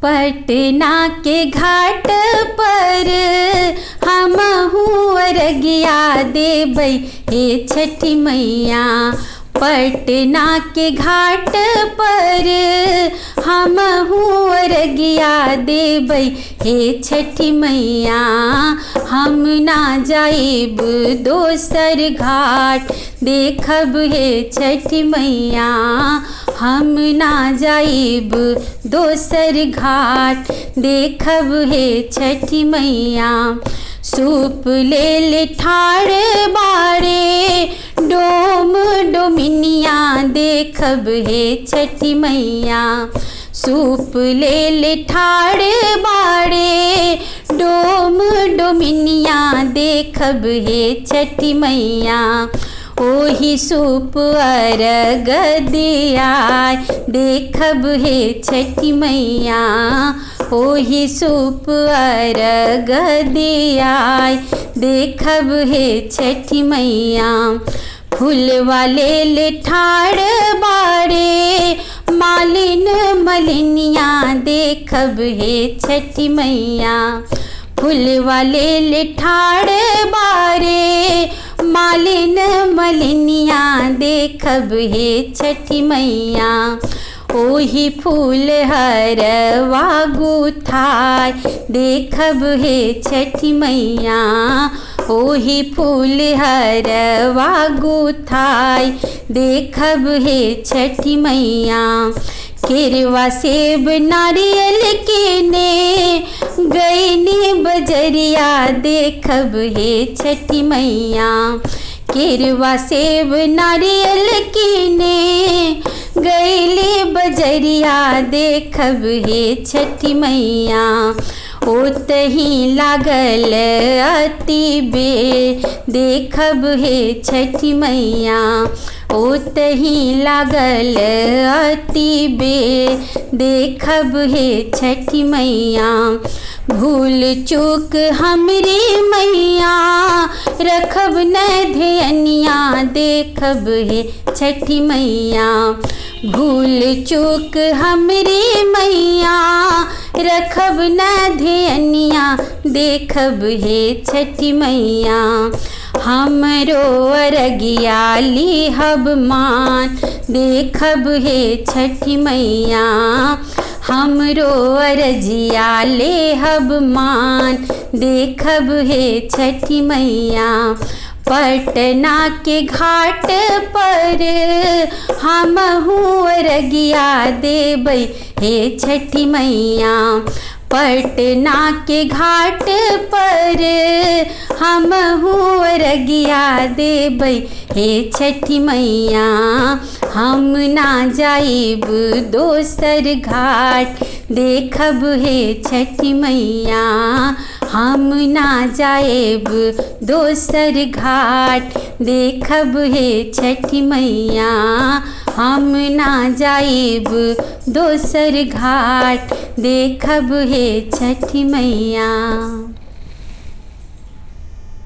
पटना के घाट पर हमहू अरगिया देबै हे छठी मैया। पटना के घाट पर हमहू अरगिया देबै हे छठी मैया। हम ना जाइब दोसर घाट देखब हे छठी मैया। हम ना जाइब दोसर घाट देखब हे छठी मैया। सूप ले ठाड़ बाड़े डोम डोमिनिया देखब हे छठी मैया। सूप ले ठाड़ बाड़े डोम डोमिनिया देखब हे छठी मैया। ओही सूप अर्घ दियाय देखब हे छठी मैया। ओही सूप अर्घ दियाय देखब हे छठी मैया। फूलवा ले ठाड़ बाड़े मालिन मलिनिया देखब हे छठी मैया। फूलवा ले ठाड़ बाड़े मालिन मलिनिया देखब हे छठी मैया। ओही फूल हरवा गुथाय देखब हे छठी मैया। ओही फूल हरवा गुथाय देखब हे छठी मैया। केरवा सेब नारियल केने गईनी बजरिया देखब हे छठी मैया। केरवा सेब नारियल केने गईली बजरिया देखब हे छठी मैया। ओतही लागल अति बेर देखब हे छठी मैया। ओतही लागल अति बेर देखब हे छठी मैया। भूल चूक हमरी मैया रखब न ध्यानिया देखब हे छठी मैया। भूल चूक हमरी मैया रखब न ध्यानिया देखब हे छठी मैया। हमरो अरगिया लिहब मान देखब हे छठी मैया। हमरो अरजिया लेहब मान देखब हे छठी मैया। पटना के घाट पर हमहू अरगिया देबै हे छठी मैया। पटना के घाट पर हमहू अरगिया देबै हे छठी मैया। हम ना जाइब दोसर घाट देखब हे छठी मैया। हम ना जाइब दोसर घाट देखब हे छठी मैया। हम ना जाइब दोसर घाट देखब हे छठी मैया।